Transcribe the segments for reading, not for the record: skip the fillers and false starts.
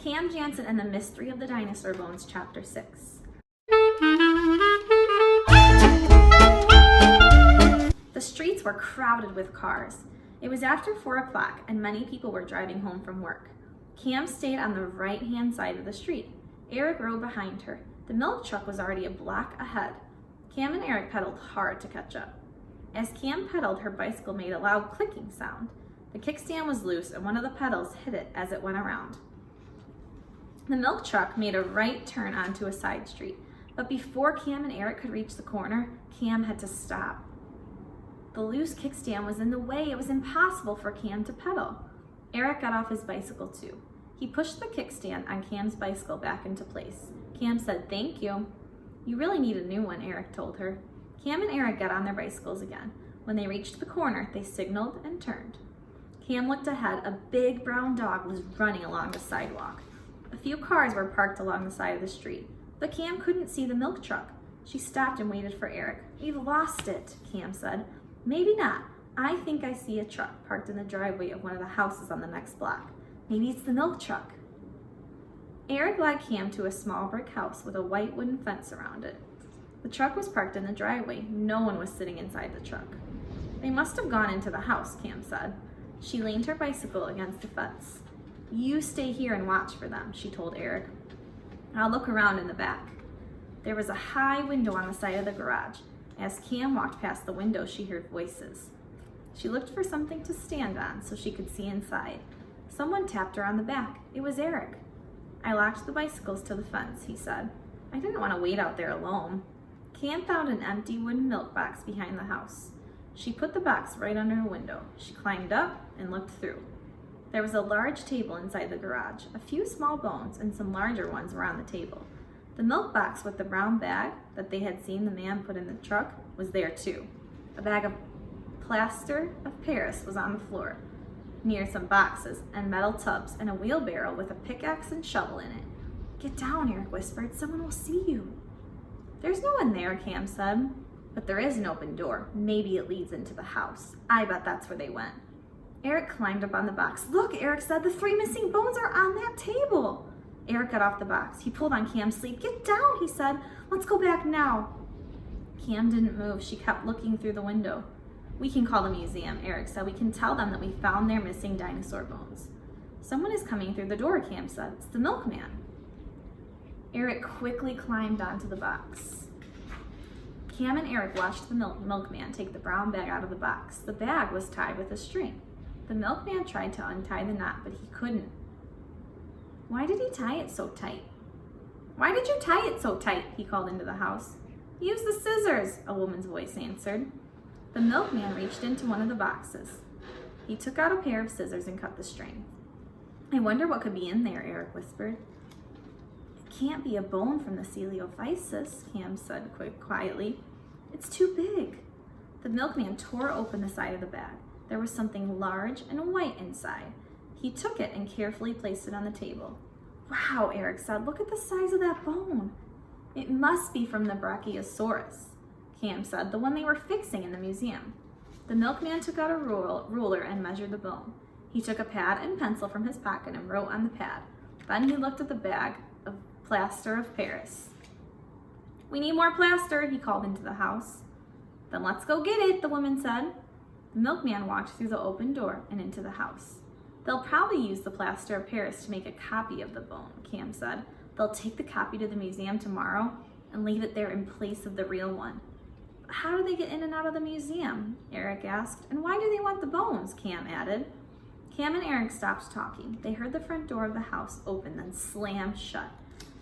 Cam, Jansen, and the Mystery of the Dinosaur Bones, Chapter 6. The streets were crowded with cars. It was after 4 o'clock and many people were driving home from work. Cam stayed on the right-hand side of the street. Eric rode behind her. The milk truck was already a block ahead. Cam and Eric pedaled hard to catch up. As Cam pedaled, her bicycle made a loud clicking sound. The kickstand was loose and one of the pedals hit it as it went around. The milk truck made a right turn onto a side street, but before Cam and Eric could reach the corner, Cam had to stop. The loose kickstand was in the way. It was impossible for Cam to pedal. Eric got off his bicycle too. He pushed the kickstand on Cam's bicycle back into place. Cam said, "Thank you." "You really need a new one," Eric told her. Cam and Eric got on their bicycles again. When they reached the corner, they signaled and turned. Cam looked ahead. A big brown dog was running along the sidewalk. A few cars were parked along the side of the street, but Cam couldn't see the milk truck. She stopped and waited for Eric. "We've lost it," Cam said. "Maybe not. I think I see a truck parked in the driveway of one of the houses on the next block. Maybe it's the milk truck." Eric led Cam to a small brick house with a white wooden fence around it. The truck was parked in the driveway. No one was sitting inside the truck. "They must have gone into the house," Cam said. She leaned her bicycle against the fence. "You stay here and watch for them," she told Eric. "I'll look around in the back." There was a high window on the side of the garage. As Cam walked past the window, she heard voices. She looked for something to stand on so she could see inside. Someone tapped her on the back. It was Eric. "I locked the bicycles to the fence," he said. "I didn't want to wait out there alone." Cam found an empty wooden milk box behind the house. She put the box right under a window. She climbed up and looked through. There was a large table inside the garage. A few small bones and some larger ones were on the table. The milk box with the brown bag that they had seen the man put in the truck was there too. A bag of plaster of Paris was on the floor, near some boxes and metal tubs and a wheelbarrow with a pickaxe and shovel in it. "Get down," Eric whispered. "Someone will see you." "There's no one there," Cam said. "But there is an open door. Maybe it leads into the house. I bet that's where they went." Eric climbed up on the box. "Look," Eric said, "the 3 missing bones are on that table." Eric got off the box. He pulled on Cam's sleeve. "Get down," he said. "Let's go back now." Cam didn't move. She kept looking through the window. "We can call the museum," Eric said. "We can tell them that we found their missing dinosaur bones." "Someone is coming through the door," Cam said. "It's the milkman." Eric quickly climbed onto the box. Cam and Eric watched the milkman take the brown bag out of the box. The bag was tied with a string. The milkman tried to untie the knot, but he couldn't. "Why did he tie it so tight?" "Why did you tie it so tight?" he called into the house. "Use the scissors," a woman's voice answered. The milkman reached into one of the boxes. He took out a pair of scissors and cut the string. "I wonder what could be in there," Eric whispered. "It can't be a bone from the Coelophysis," Cam said quietly. "It's too big." The milkman tore open the side of the bag. There was something large and white inside. He took it and carefully placed it on the table. "Wow," Eric said, "look at the size of that bone." "It must be from the Brachiosaurus," Cam said, "the one they were fixing in the museum." The milkman took out a ruler and measured the bone. He took a pad and pencil from his pocket and wrote on the pad. Then he looked at the bag of plaster of Paris. "We need more plaster," he called into the house. "Then let's go get it," the woman said. The milkman walked through the open door and into the house. "They'll probably use the plaster of Paris to make a copy of the bone," Cam said. "They'll take the copy to the museum tomorrow and leave it there in place of the real one." "But how do they get in and out of the museum?" Eric asked. "And why do they want the bones?" Cam added. Cam and Eric stopped talking. They heard the front door of the house open, then slam shut.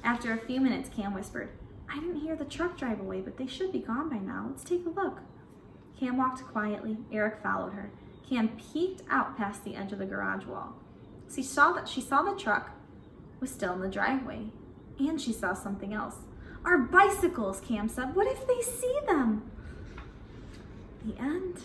After a few minutes, Cam whispered, "I didn't hear the truck drive away, but they should be gone by now. Let's take a look." Cam walked quietly. Eric followed her. Cam peeked out past the edge of the garage wall. She saw the truck was still in the driveway, and she saw something else. "Our bicycles," Cam said. "What if they see them?" The end.